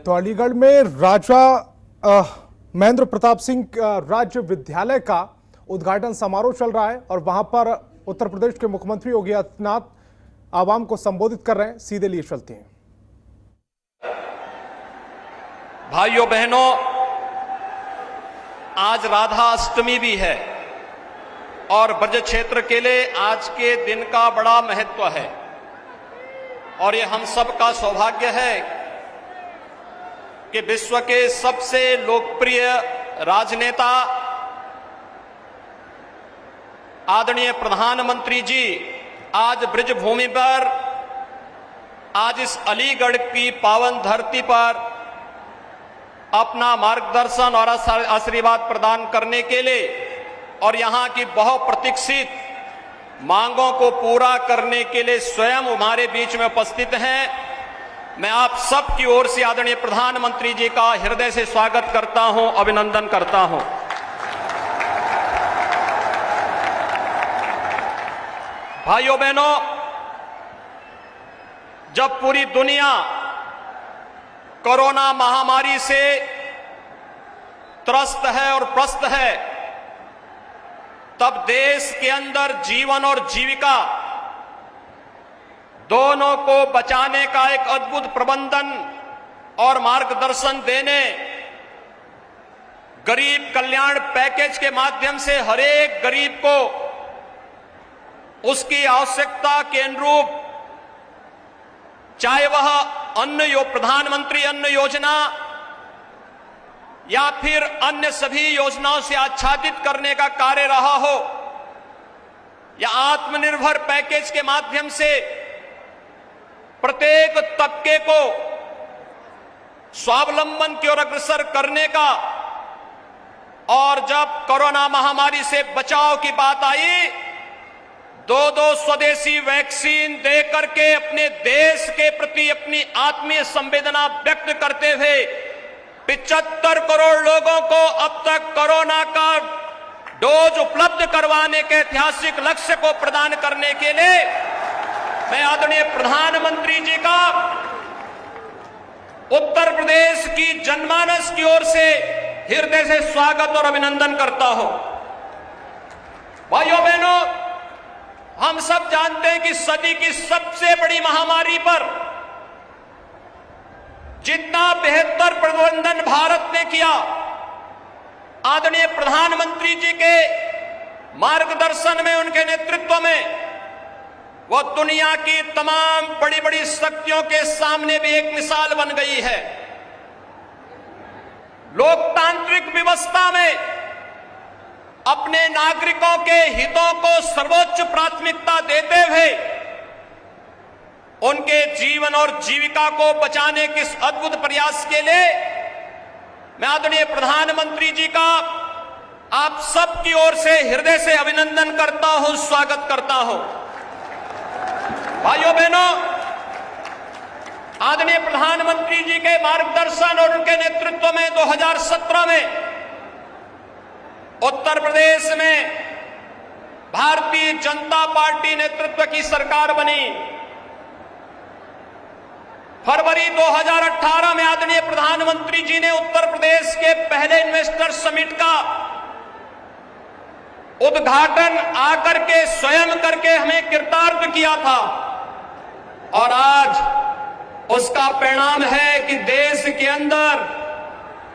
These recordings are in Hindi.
तो अलीगढ़ में राजा महेंद्र प्रताप सिंह राज्य विद्यालय का उद्घाटन समारोह चल रहा है और वहां पर उत्तर प्रदेश के मुख्यमंत्री योगी आदित्यनाथ आवाम को संबोधित कर रहे हैं। सीधे लिए चलते हैं। भाइयों बहनों, आज राधा अष्टमी भी है और ब्रज क्षेत्र के लिए आज के दिन का बड़ा महत्व है और ये हम सब का सौभाग्य है कि विश्व के सबसे लोकप्रिय राजनेता आदरणीय प्रधानमंत्री जी आज ब्रज भूमि पर, आज इस अलीगढ़ की पावन धरती पर अपना मार्गदर्शन और आशीर्वाद प्रदान करने के लिए और यहां की बहुप्रतीक्षित मांगों को पूरा करने के लिए स्वयं हमारे बीच में उपस्थित हैं। मैं आप सब की ओर से आदरणीय प्रधानमंत्री जी का हृदय से स्वागत करता हूं, अभिनंदन करता हूं। भाइयों बहनों, जब पूरी दुनिया कोरोना महामारी से त्रस्त है और प्रस्त है, तब देश के अंदर जीवन और जीविका दोनों को बचाने का एक अद्भुत प्रबंधन और मार्गदर्शन देने, गरीब कल्याण पैकेज के माध्यम से हर एक गरीब को उसकी आवश्यकता के अनुरूप, चाहे वह प्रधानमंत्री अन्न योजना या फिर अन्य सभी योजनाओं से आच्छादित करने का कार्य रहा हो, या आत्मनिर्भर पैकेज के माध्यम से प्रत्येक तबके को स्वावलंबन की ओर अग्रसर करने का, और जब कोरोना महामारी से बचाव की बात आई, दो स्वदेशी वैक्सीन दे करके अपने देश के प्रति अपनी आत्मीय संवेदना व्यक्त करते हुए 75 करोड़ लोगों को अब तक कोरोना का डोज उपलब्ध करवाने के ऐतिहासिक लक्ष्य को प्रदान करने के लिए मैं आदरणीय प्रधानमंत्री जी का उत्तर प्रदेश की जनमानस की ओर से हृदय से स्वागत और अभिनंदन करता हूं। भाइयों बहनों, हम सब जानते हैं कि सदी की सबसे बड़ी महामारी पर जितना बेहतर प्रबंधन भारत ने किया, आदरणीय प्रधानमंत्री जी के मार्गदर्शन में, उनके नेतृत्व में, वह दुनिया की तमाम बड़ी बड़ी शक्तियों के सामने भी एक मिसाल बन गई है। लोकतांत्रिक व्यवस्था में अपने नागरिकों के हितों को सर्वोच्च प्राथमिकता देते हुए उनके जीवन और जीविका को बचाने के इस अद्भुत प्रयास के लिए मैं आदरणीय प्रधानमंत्री जी का आप सब की ओर से हृदय से अभिनंदन करता हूं, स्वागत करता हूं। भाइयों बहनों, आदरणीय प्रधानमंत्री जी के मार्गदर्शन और उनके नेतृत्व में 2017 में उत्तर प्रदेश में भारतीय जनता पार्टी नेतृत्व की सरकार बनी। फरवरी 2018 में आदरणीय प्रधानमंत्री जी ने उत्तर प्रदेश के पहले इन्वेस्टर समिट का उद्घाटन आकर के स्वयं करके हमें कृतार्थ किया था और आज उसका परिणाम है कि देश के अंदर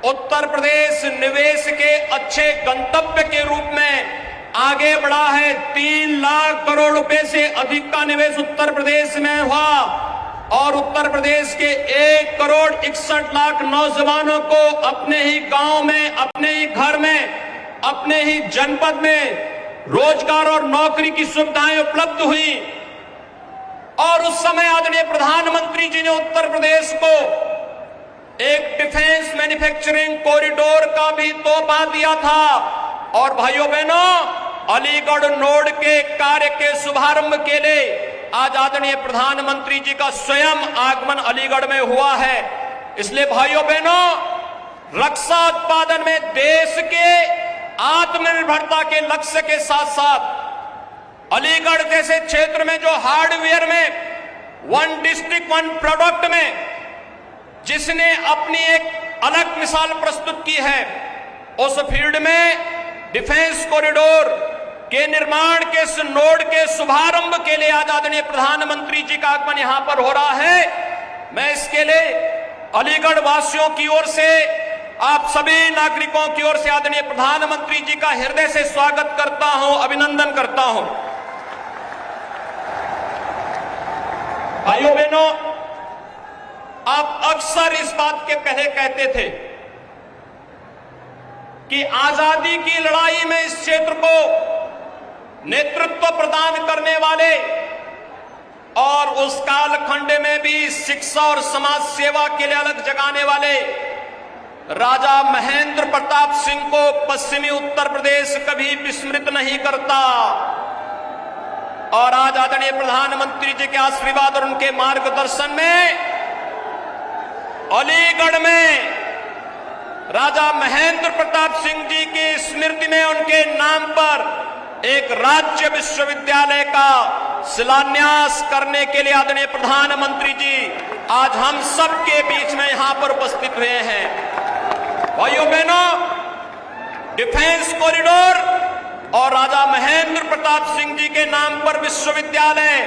उत्तर प्रदेश निवेश के अच्छे गंतव्य के रूप में आगे बढ़ा है। 3 लाख करोड़ रुपए से अधिक का निवेश उत्तर प्रदेश में हुआ और उत्तर प्रदेश के 1 करोड़ 61 लाख नौजवानों को अपने ही गांव में, अपने ही घर में, अपने ही जनपद में रोजगार और नौकरी की सुविधाएं उपलब्ध हुई। और उस समय आदरणीय प्रधानमंत्री जी ने उत्तर प्रदेश को एक डिफेंस मैन्युफैक्चरिंग कॉरिडोर का भी तोहफा दिया था। और भाइयों बहनों, अलीगढ़ नोड के कार्य के शुभारंभ के लिए आज आदरणीय प्रधानमंत्री जी का स्वयं आगमन अलीगढ़ में हुआ है। इसलिए भाइयों बहनों, रक्षा उत्पादन में देश के आत्मनिर्भरता के लक्ष्य के साथ साथ अलीगढ़ जैसे क्षेत्र में जो हार्डवेयर में 1 डिस्ट्रिक्ट 1 प्रोडक्ट में जिसने अपनी एक अलग मिसाल प्रस्तुत की है, उस फील्ड में डिफेंस कॉरिडोर के निर्माण के इस नोड के शुभारंभ के लिए आज आदरणीय प्रधानमंत्री जी का आगमन यहां पर हो रहा है। मैं इसके लिए अलीगढ़ वासियों की ओर से, आप सभी नागरिकों की ओर से आदरणीय प्रधानमंत्री जी का हृदय से स्वागत करता हूं, अभिनंदन करता हूं। भाइयों बहनों, आप अक्सर इस बात के पहले कहते थे कि आजादी की लड़ाई में इस क्षेत्र को नेतृत्व प्रदान करने वाले और उस कालखंड में भी शिक्षा और समाज सेवा के लिए अलग जगाने वाले राजा महेंद्र प्रताप सिंह को पश्चिमी उत्तर प्रदेश कभी विस्मृत नहीं करता। और आज आदरणीय प्रधानमंत्री जी के आशीर्वाद और उनके मार्गदर्शन में अलीगढ़ में राजा महेंद्र प्रताप सिंह जी की स्मृति में उनके नाम पर एक राज्य विश्वविद्यालय का शिलान्यास करने के लिए आदरणीय प्रधानमंत्री जी आज हम सबके बीच में यहां पर उपस्थित हुए हैं। भाइयों बहनों, डिफेंस कॉरिडोर और राजा महेंद्र प्रताप सिंह जी के नाम पर विश्वविद्यालय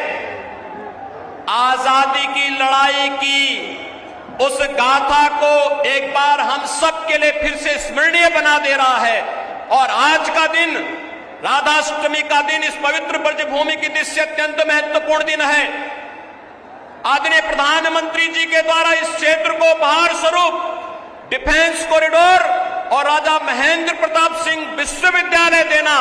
आजादी की लड़ाई की उस गाथा को एक बार हम सब के लिए फिर से स्मरणीय बना दे रहा है। और आज का दिन, राधाष्टमी का दिन, इस पवित्र ब्रजभूमि की दृष्टि अत्यंत महत्वपूर्ण दिन है। आदरणीय प्रधानमंत्री जी के द्वारा इस क्षेत्र को उपहार स्वरूप डिफेंस कॉरिडोर और राजा महेंद्र प्रताप सिंह विश्वविद्यालय देना,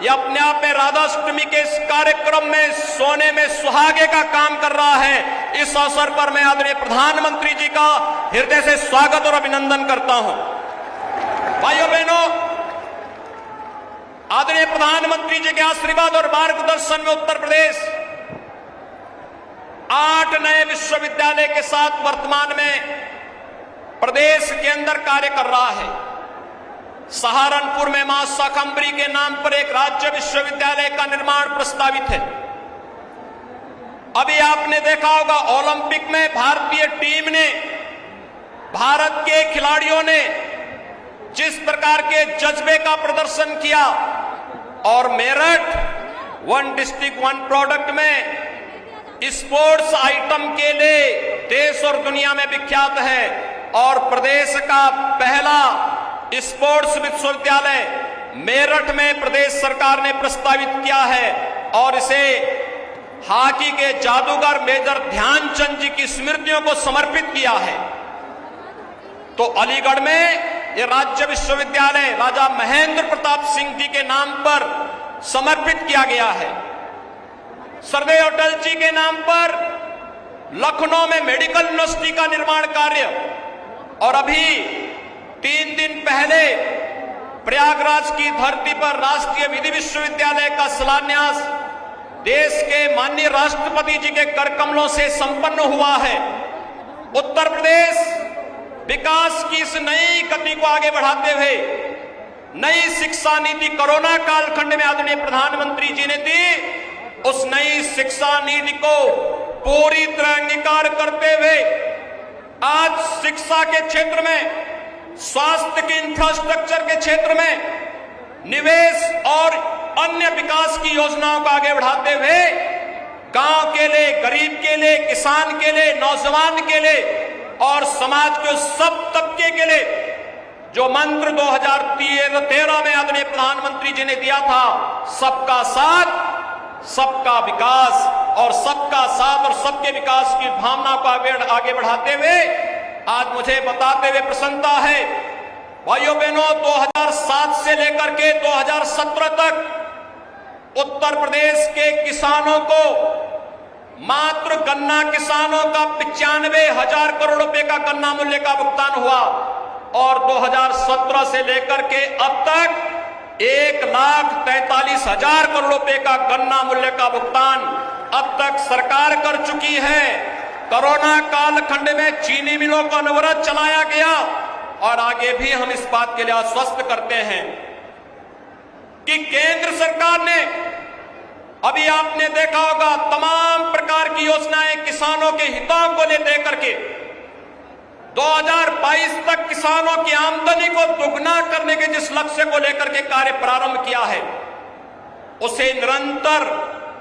यह अपने आप में राधाष्टमी के इस कार्यक्रम में सोने में सुहागे का काम कर रहा है। इस अवसर पर मैं आदरणीय प्रधानमंत्री जी का हृदय से स्वागत और अभिनंदन करता हूं। भाइयों बहनों, आदरणीय प्रधानमंत्री जी के आशीर्वाद और मार्गदर्शन में उत्तर प्रदेश 8 नए विश्वविद्यालय के साथ वर्तमान में प्रदेश के अंदर कार्य कर रहा है। सहारनपुर में मां शाकंभरी के नाम पर एक राज्य विश्वविद्यालय का निर्माण प्रस्तावित है। अभी आपने देखा होगा ओलंपिक में भारतीय टीम ने, भारत के खिलाड़ियों ने जिस प्रकार के जज्बे का प्रदर्शन किया और Meerut one district one product में स्पोर्ट्स आइटम के लिए देश और दुनिया में विख्यात है और प्रदेश का पहला स्पोर्ट्स विश्वविद्यालय मेरठ में प्रदेश सरकार ने प्रस्तावित किया है और इसे हॉकी के जादूगर मेजर ध्यानचंद जी की स्मृतियों को समर्पित किया है। तो अलीगढ़ में यह राज्य विश्वविद्यालय राजा महेंद्र प्रताप सिंह जी के नाम पर समर्पित किया गया है। सरदेव अटल जी के नाम पर लखनऊ में मेडिकल यूनिवर्सिटी का निर्माण कार्य, और अभी 3 दिन पहले प्रयागराज की धरती पर राष्ट्रीय विधि विश्वविद्यालय का शिलान्यास देश के माननीय राष्ट्रपति जी के कर कमलों से संपन्न हुआ है। उत्तर प्रदेश विकास की इस नई गति को आगे बढ़ाते हुए नई शिक्षा नीति कोरोना कालखंड में आदरणीय प्रधानमंत्री जी ने दी, उस नई शिक्षा नीति को पूरी तरह अंगीकार करते हुए आज शिक्षा के क्षेत्र में, स्वास्थ्य के इंफ्रास्ट्रक्चर के क्षेत्र में निवेश और अन्य विकास की योजनाओं को आगे बढ़ाते हुए गांव के लिए, गरीब के लिए, किसान के लिए, नौजवान के लिए और समाज के सब तबके के लिए जो मंत्र 2013 में आदरणीय प्रधानमंत्री जी ने दिया था, सबका साथ सबका विकास, और सबका साथ और सबके विकास की भावना को आगे बढ़ाते हुए आज मुझे बताते हुए प्रसन्नता है, भाइयों बहनों, 2007 से लेकर के 2017 तक उत्तर प्रदेश के किसानों को मात्र गन्ना किसानों का 95,000 करोड़ रुपए का गन्ना मूल्य का भुगतान हुआ और 2017 से लेकर के अब तक 1,43,000 करोड़ रुपए का गन्ना मूल्य का भुगतान अब तक सरकार कर चुकी है। कोरोना कालखंड में चीनी मिलों को अनवरत चलाया गया और आगे भी हम इस बात के लिए आश्वस्त करते हैं कि केंद्र सरकार ने, अभी आपने देखा होगा, तमाम प्रकार की योजनाएं किसानों के हितों को लेकर के 2022 तक किसानों की आमदनी को दुगना करने के जिस लक्ष्य को लेकर के कार्य प्रारंभ किया है, उसे निरंतर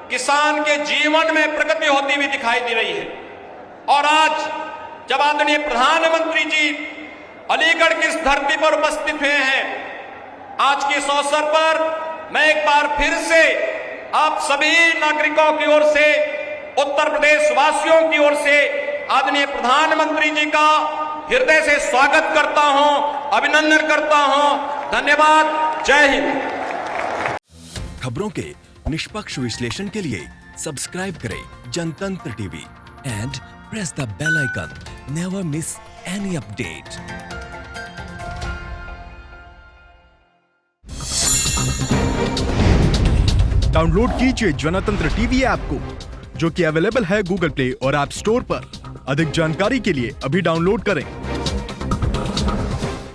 किसान के जीवन में प्रगति होती हुई दिखाई दे रही है। और आज जब आदरणीय प्रधानमंत्री जी अलीगढ़ की इस धरती पर उपस्थित हुए हैं, आज के इस अवसर पर मैं एक बार फिर से आप सभी नागरिकों की ओर से, उत्तर प्रदेश वासियों की ओर से आदरणीय प्रधानमंत्री जी का हृदय से स्वागत करता हूं, अभिनंदन करता हूं। धन्यवाद। जय हिंद। खबरों के निष्पक्ष विश्लेषण के लिए सब्सक्राइब करें Jantantra TV and press the bell icon. Never miss any update. Download कीजिए जनतंत्र टीवी ऐप को, जो कि अवेलेबल है गूगल प्ले और ऐप स्टोर पर। अधिक जानकारी के लिए अभी डाउनलोड करें।